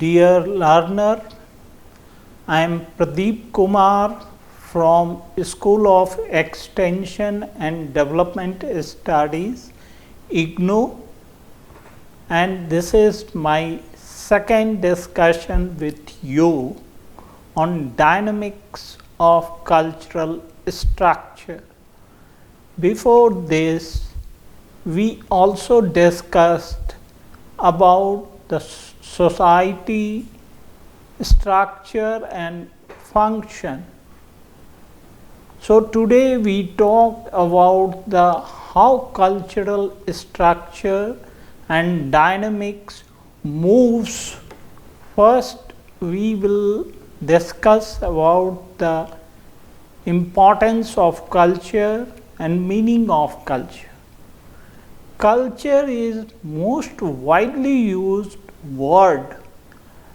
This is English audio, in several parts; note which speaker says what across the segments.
Speaker 1: Dear learner, I am Pradeep Kumar from School of Extension and Development Studies, IGNOU, and this is my second discussion with you on dynamics of cultural structure. Before this, we also discussed about the society structure and function. So today we talked about the how cultural structure and dynamics moves. First we will discuss about the importance of culture and meaning of culture. Culture is most widely used word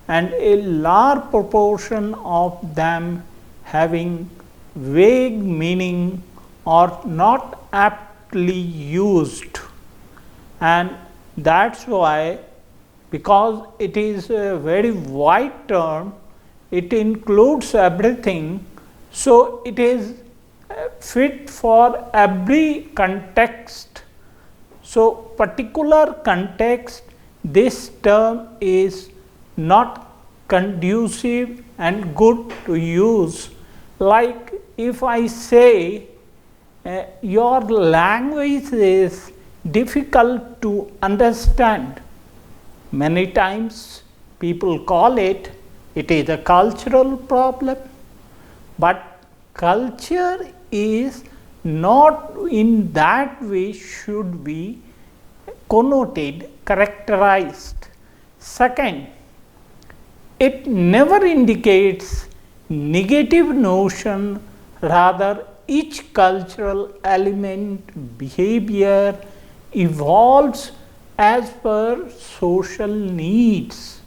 Speaker 1: and a large proportion of them having vague meaning or not aptly used, and that's why, because it is a very wide term, it includes everything, so it is fit for every context. So particular context, this term is not conducive and good to use. Like if I say your language is difficult to understand, many times people call it is a cultural problem, but culture is not in that way should be connoted, characterized. Second, it never indicates negative notion, rather each cultural element behavior evolves as per social needs.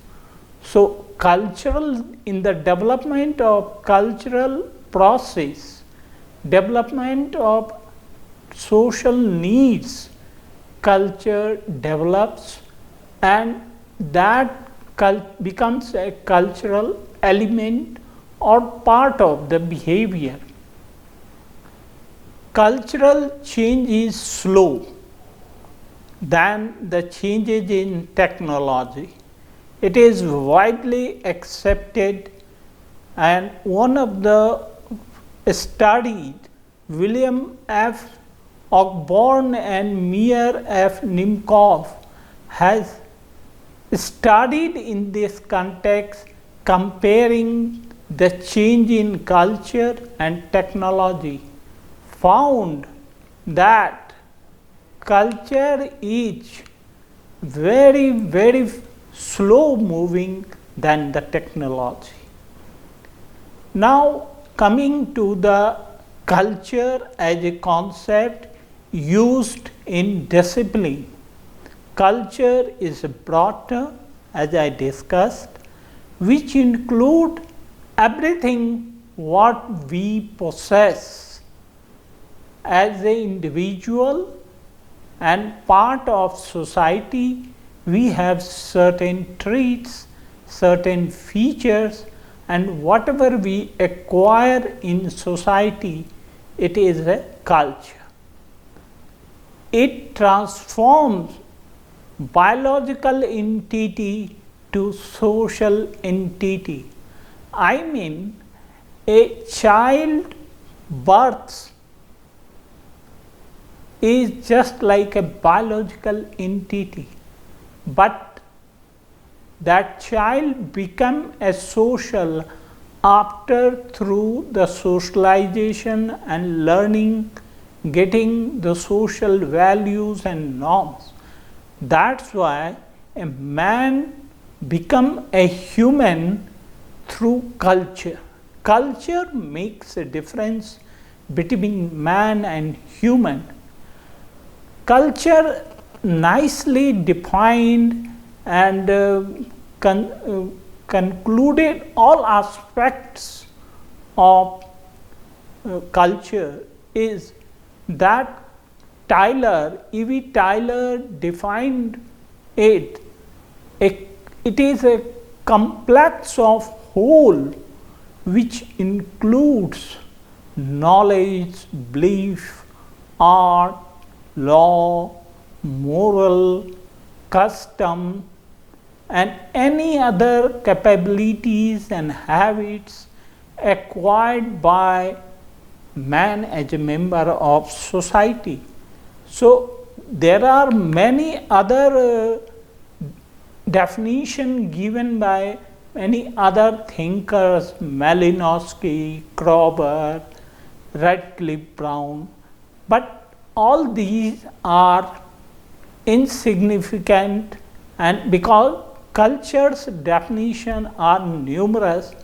Speaker 1: So cultural, in the development of cultural process, development of social needs, culture develops and that becomes a cultural element or part of the behavior. Cultural change is slow than the changes in technology. It is widely accepted, and one of the studied, William F. Ogborn and Meir F. Nimkov has studied in this context comparing the change in culture and technology, found that culture is very slow moving than the technology. Now coming to the culture as a concept used in discipline. Culture is a broad term, as I discussed, which include everything what we possess as an individual and part of society. We have certain traits, certain features, and whatever we acquire in society, it is a culture. It transforms biological entity to social entity. I mean, a child birth is just like a biological entity, but that child become a social after through the socialization and learning, getting the social values and norms. That's why a man become a human through culture. Culture makes a difference between man and human. Culture nicely defined and concluded all aspects of culture is that E.V. Tyler defined it. It is a complex of whole which includes knowledge, belief, art, law, moral, custom, and any other capabilities and habits acquired by man as a member of society. So, there are many other definition given by many other thinkers, Malinowski, Kroeber, Radcliffe Brown, but all these are insignificant, and because culture's definition are numerous,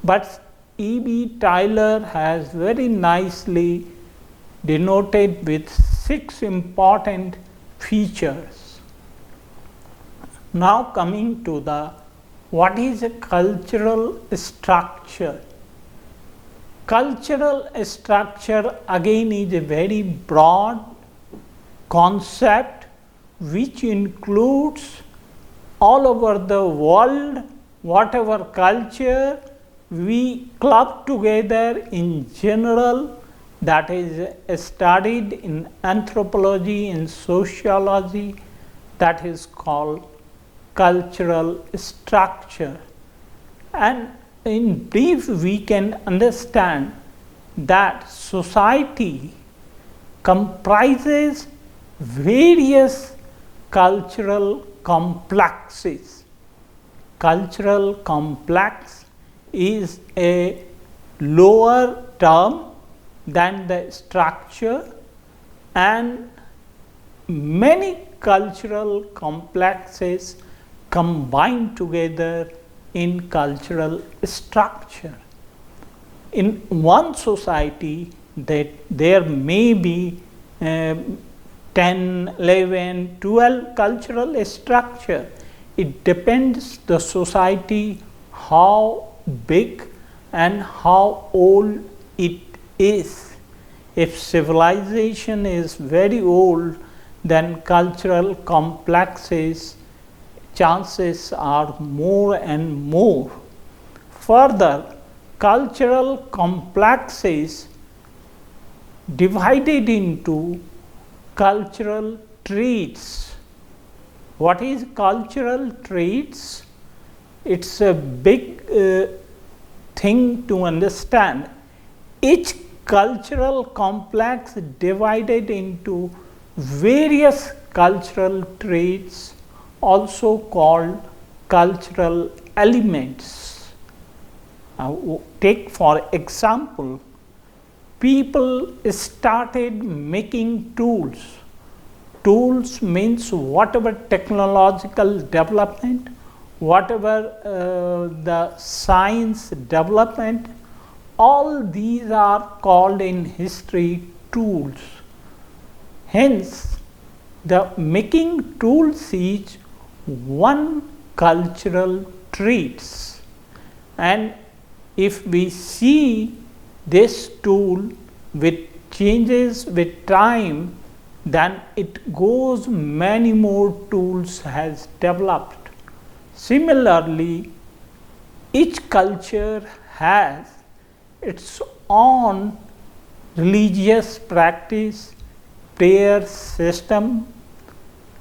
Speaker 1: but E.B. Tyler has very nicely denoted with 6 important features. Now coming to the what is a cultural structure. Cultural structure again is a very broad concept which includes all over the world whatever culture we club together in general, that is studied in anthropology, in sociology, that is called cultural structure. And in brief we can understand that society comprises various cultural complexes. Cultural complex is a lower term than the structure, and many cultural complexes combine together in cultural structure. In one society that there may be 10, 11, 12 cultural structure. It depends the society how big and how old it is. If civilization is very old, then cultural complexes chances are more and more. Further, cultural complexes divided into cultural traits. What is cultural traits? It's a big thing to understand. Each cultural complex divided into various cultural traits, also called cultural elements. Take for example, people started making tools. Tools means whatever technological development, whatever the science development, all these are called in history tools. Hence, the making tools is one cultural traits, and if we see this tool with changes with time, then it goes many more tools has developed. Similarly, each culture has its own religious practice, prayer system,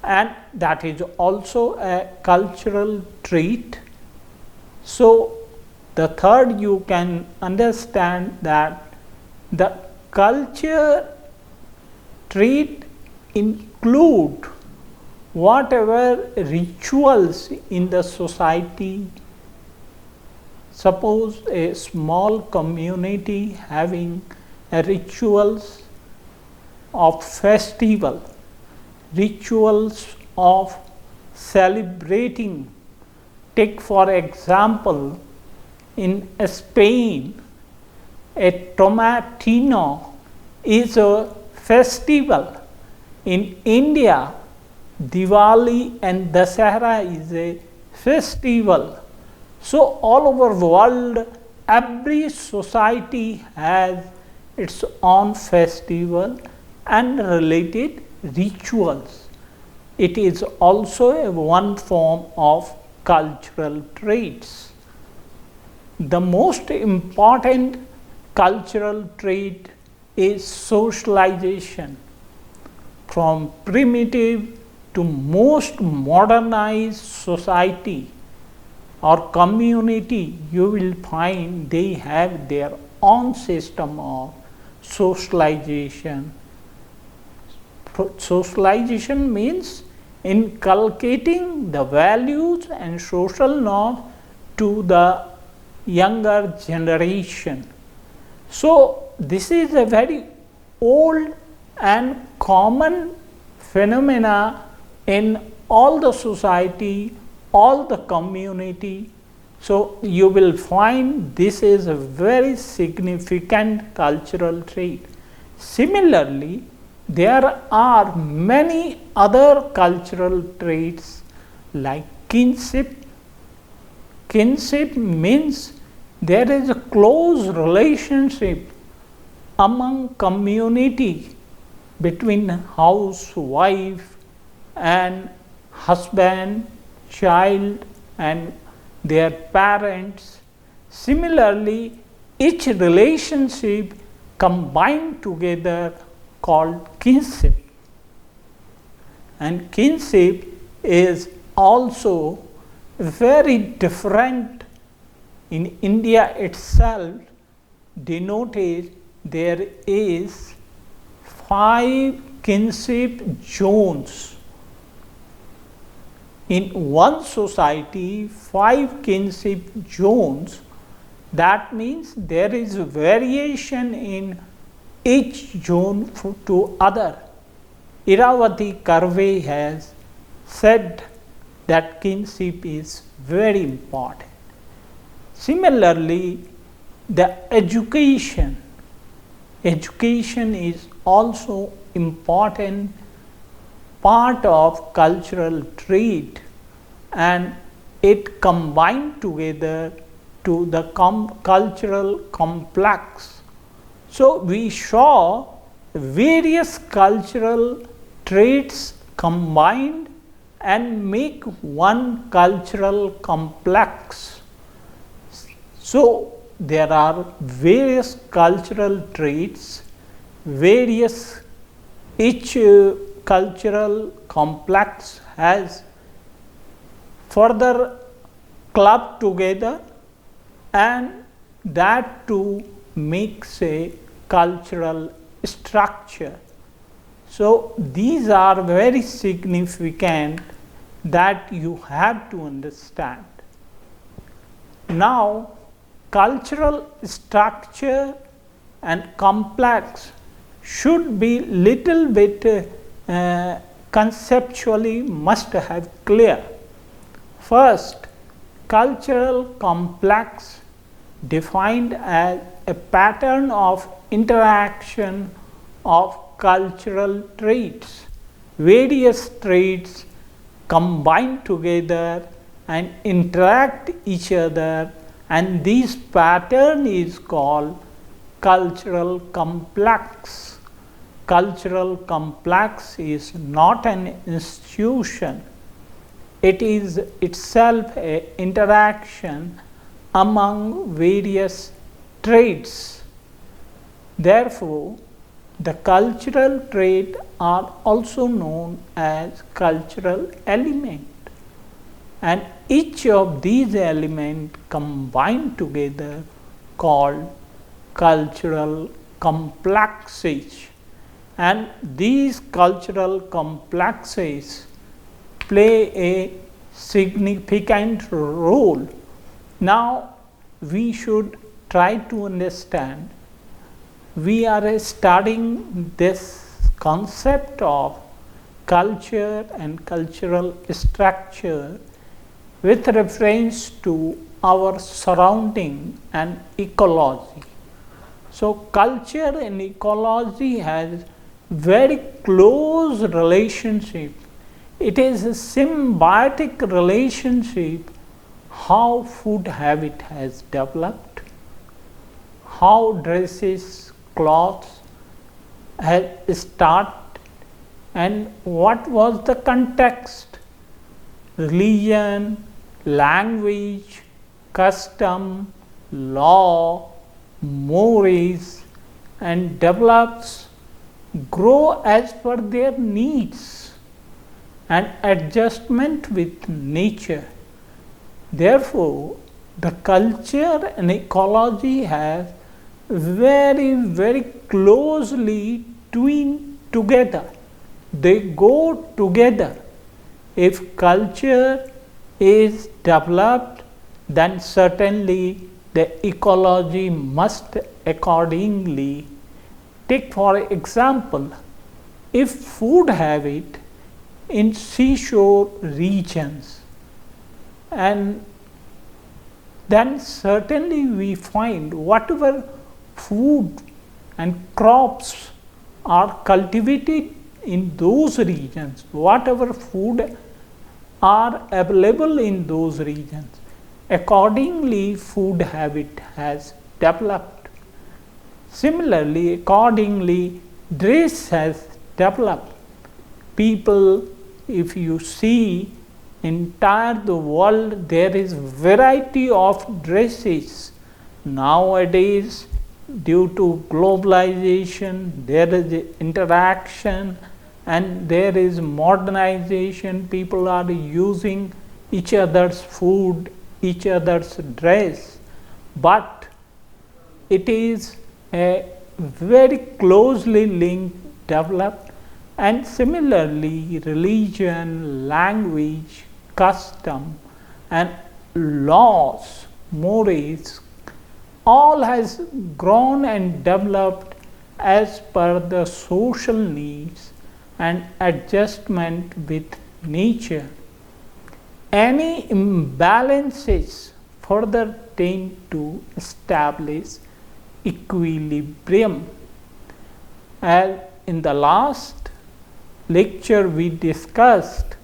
Speaker 1: and that is also a cultural trait. So, the third, you can understand that the culture trait include whatever rituals in the society. Suppose a small community having a rituals of festival, rituals of celebrating. Take for example, in Spain, a tomatino is a festival. In India, Diwali and Dasahara is a festival. So, all over the world, every society has its own festival and related rituals. It is also a one form of cultural traits. The most important cultural trait is socialization. From primitive to most modernized society or community, you will find they have their own system of socialization. Socialization means inculcating the values and social norms to the younger generation. So, this is a very old and common phenomena in all the society, all the community. So, you will find this is a very significant cultural trait. Similarly, there are many other cultural traits like kinship. Kinship means there is a close relationship among community between housewife and husband, child and their parents. Similarly, each relationship combined together called kinship. And kinship is also very different in India itself, denoted there is 5 kinship zones. In one society, 5 kinship zones, that means there is variation in each zone to other. Iravati Karve has said that kinship is very important. Similarly, the education is also important part of cultural trait, and it combined together to the cultural complex. So, we saw various cultural traits combined and make one cultural complex. So, there are various cultural traits, each cultural complex has further clubbed together, and that too makes a cultural structure. So, these are very significant that you have to understand. Now, cultural structure and complex should be little bit conceptually must have clear. First, cultural complex defined as a pattern of interaction of cultural traits. Various traits combine together and interact each other, and this pattern is called cultural complex. Cultural complex is not an institution. It is itself an interaction among various traits. Therefore, the cultural traits are also known as cultural element, and each of these elements combined together called cultural complexes, and these cultural complexes play a significant role. Now, we should try to understand. We are studying this concept of culture and cultural structure with reference to our surrounding and ecology. So, culture and ecology has very close relationship. It is a symbiotic relationship. How food habit has developed, how dresses, clothes has started, and what was the context, religion, language, custom, law, mores, and develops, grow as per their needs and adjustment with nature. Therefore, the culture and ecology have very closely twined together. They go together. If culture is developed, then certainly the ecology must accordingly. Take for example, if food habit in seashore regions, and then certainly we find whatever food and crops are cultivated in those regions, whatever food are available in those regions, accordingly food habit has developed. Similarly, accordingly dress has developed. People, if you see entire the world, there is variety of dresses. Nowadays, due to globalization, there is interaction and there is modernization. People are using each other's food, each other's dress, but it is a very closely linked developed. And similarly, religion, language, custom and laws, mores, all has grown and developed as per the social needs and adjustment with nature. Any imbalances further tend to establish equilibrium. As in the last lecture we discussed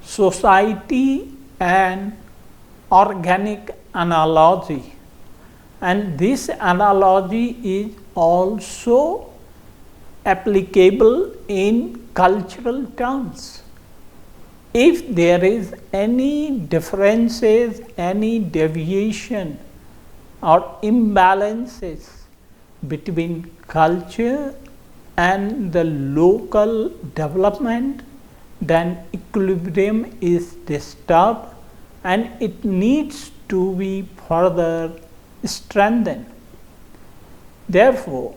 Speaker 1: society and organic analogy, and this analogy is also applicable in cultural terms. If there is any differences, any deviation or imbalances between culture and the local development, then equilibrium is disturbed and it needs to be further strengthened. Therefore,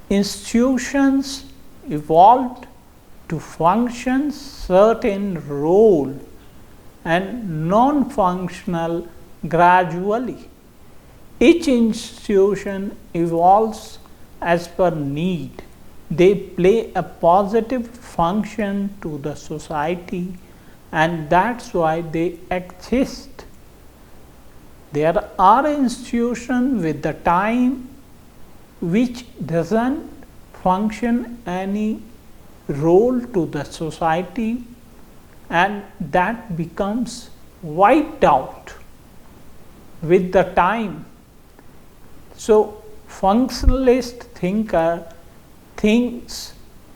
Speaker 1: institutions evolved to function certain role and non-functional gradually. Each institution evolves as per need. They play a positive function to the society, and that's why they exist. There are institutions with the time which doesn't function any role to the society, and that becomes wiped out with the time. So functionalist thinker thinks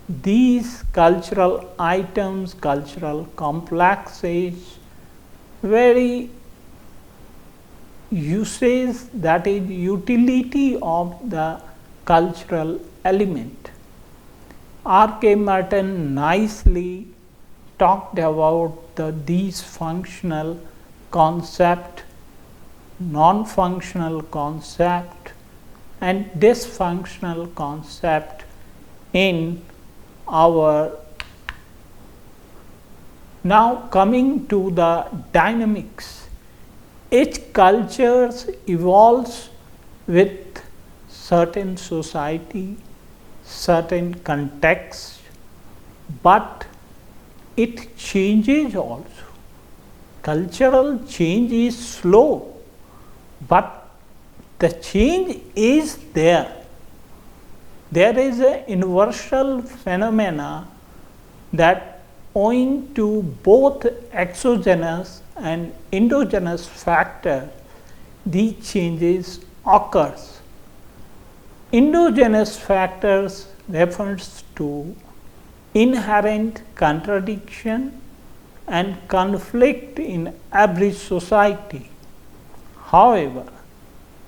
Speaker 1: these cultural items, cultural complexes, very usage, that is utility of the cultural element. R.K. Martin nicely talked about these functional concept, non-functional concept and dysfunctional concept in our. Now coming to the dynamics, each culture evolves with certain society, certain context, but it changes also. Cultural change is slow, but the change is there. There is a universal phenomena that owing to both exogenous and endogenous factors, these changes occurs. Endogenous factors refers to inherent contradiction and conflict in every society. However,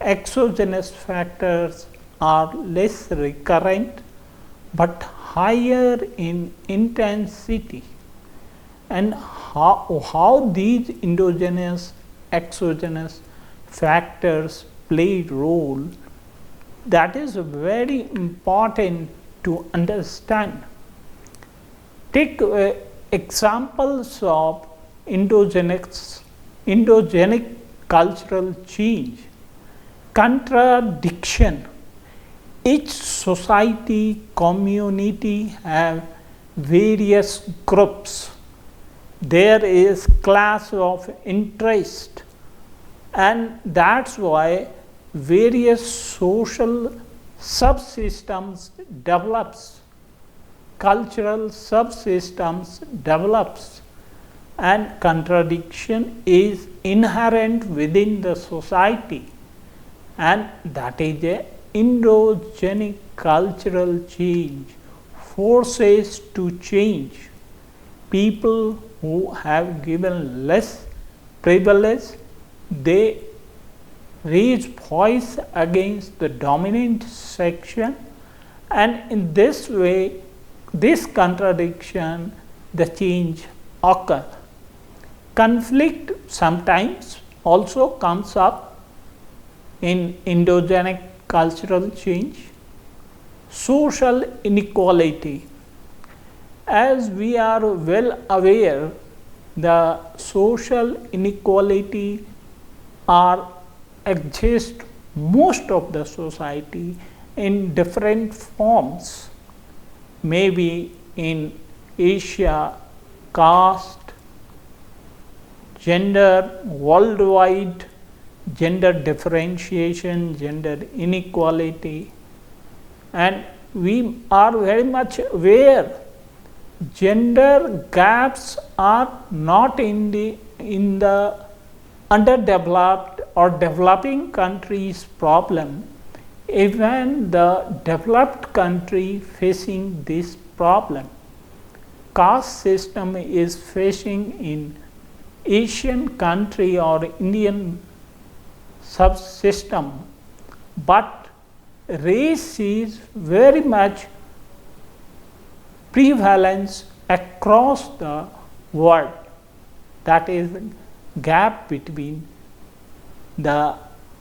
Speaker 1: exogenous factors are less recurrent but higher in intensity. And how these endogenous, exogenous factors play role, that is very important to understand. Take examples of endogenic cultural change. Contradiction. Each society, community have various groups. There is class of interest, and that's why various social subsystems develops, cultural subsystems develops, and contradiction is inherent within the society, and that is a endogenic cultural change forces to change. People who have given less privilege, they raise voice against the dominant section, and in this way, this contradiction, the change occur. Conflict sometimes also comes up in endogenic cultural change. Social inequality. As we are well aware, the social inequality exist most of the society in different forms. Maybe in Asia, caste, gender, worldwide, gender differentiation, gender inequality, and we are very much aware gender gaps are not in the underdeveloped or developing countries' problem. Even the developed country facing this problem. Caste system is facing in Asian country or Indian subsystem, but race is very much prevalence across the world. That is gap between the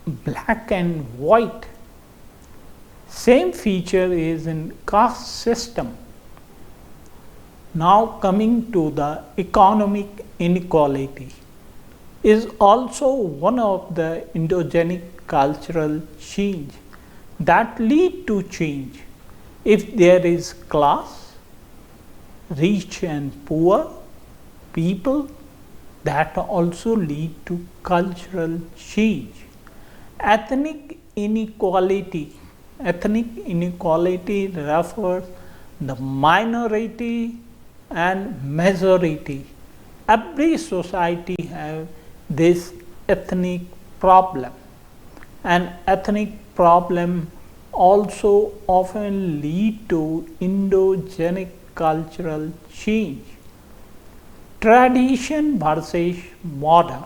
Speaker 1: black and white. Same feature is in caste system. Now coming to the economic inequality is also one of the endogenic cultural change that lead to change. If there is class, rich and poor people, that also lead to cultural change. Ethnic inequality refers the minority and majority. Every society has this ethnic problem, and ethnic problem also often lead to endogenic cultural change. Tradition versus modern.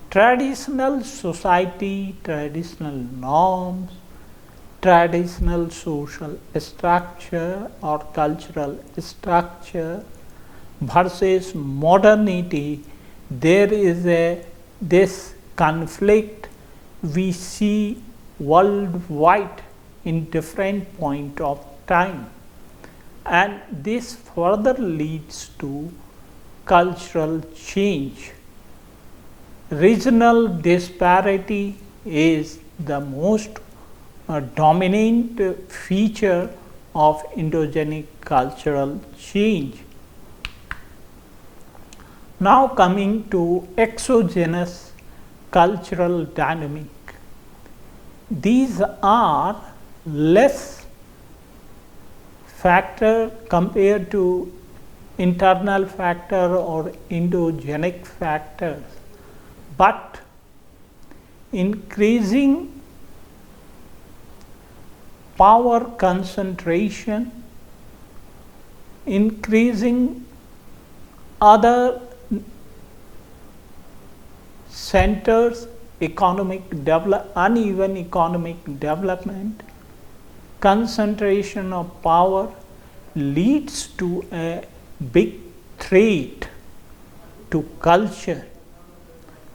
Speaker 1: Traditional society, traditional norms, traditional social structure or cultural structure versus modernity, there is this conflict we see worldwide in different point of time, and this further leads to cultural change. Regional disparity is the most dominant feature of endogenic cultural change. Now coming to exogenous cultural dynamic. These are less factor compared to internal factor or endogenic factors, but increasing power concentration, increasing other centers, uneven economic development, concentration of power leads to a big threat to culture,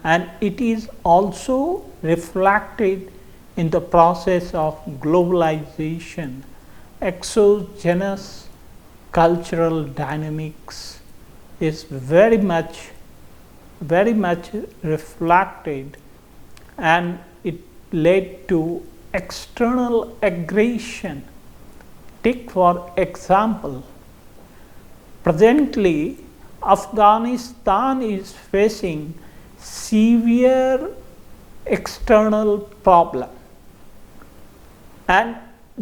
Speaker 1: and it is also reflected in the process of globalization. Exogenous cultural dynamics is very much reflected, and it led to external aggression. Take for example, presently Afghanistan is facing severe external problem, and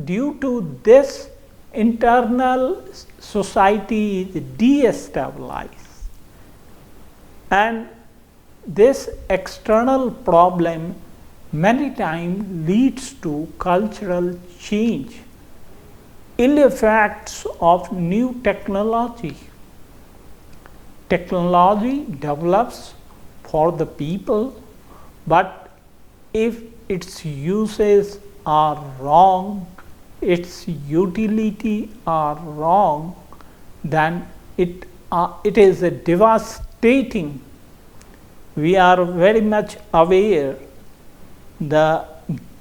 Speaker 1: due to this, internal society is destabilized, and this external problem many times leads to cultural change. Ill effects of new technology. Technology develops for the people, but if its uses are wrong, its utility are wrong, then it is a devastating. We are very much aware the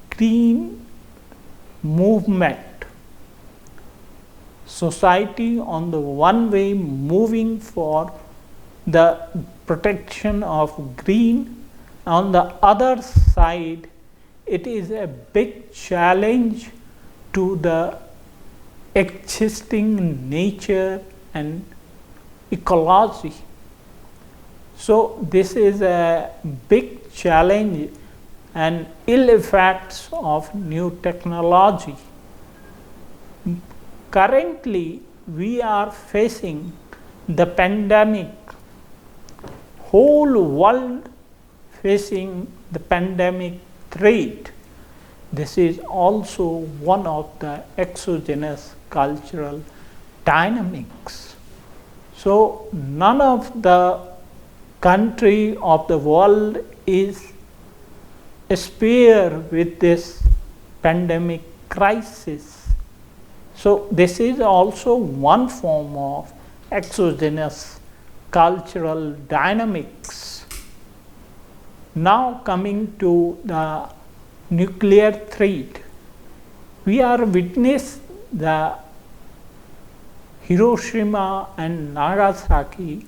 Speaker 1: green movement. Society on the one way moving for the protection of green, on the other side it is a big challenge to the existing nature and ecology. So this is a big challenge and ill effects of new technology. Currently we are facing the pandemic, whole world facing the pandemic threat. This is also one of the exogenous cultural dynamics. So none of the country of the world is spared with this pandemic crisis. So this is also one form of exogenous cultural dynamics. Now coming to the nuclear threat, we are witness the Hiroshima and Nagasaki,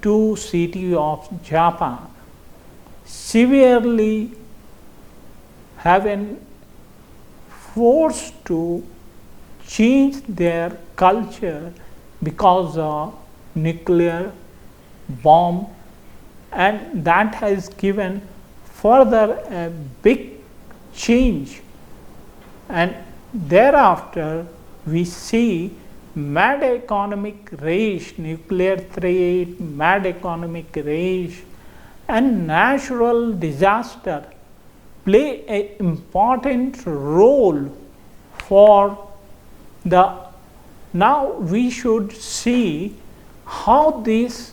Speaker 1: two cities of Japan, severely have been forced to change their culture because of nuclear bomb, and that has given further a big change. And thereafter we see mad economic rage, nuclear threat, mad economic rage, and natural disaster play an important role for the. Now we should see how this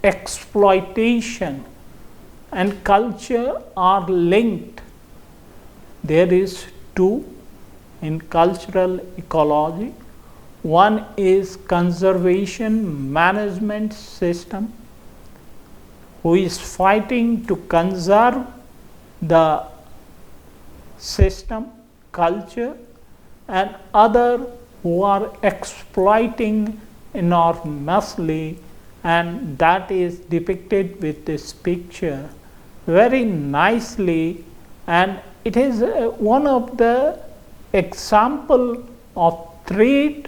Speaker 1: exploitation and culture are linked. There is two in cultural ecology. One is conservation management system, who is fighting to conserve the system, culture, and other who are exploiting enormously, and that is depicted with this picture very nicely, and it is one of the example of threat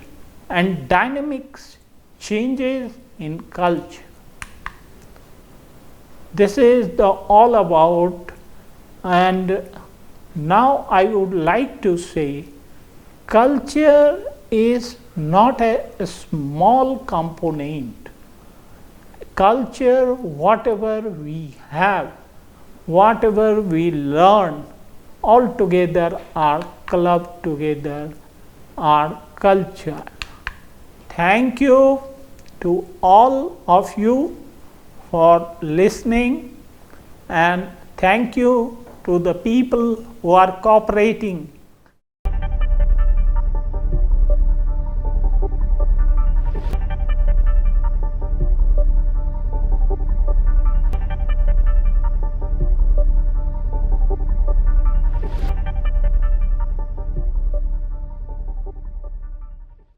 Speaker 1: and dynamics changes in culture. This is all about, and now I would like to say culture is not a small component. Culture, whatever we have, whatever we learn, all together are clubbed together are culture. Thank you. to all of you for listening, and thank you to the people who are cooperating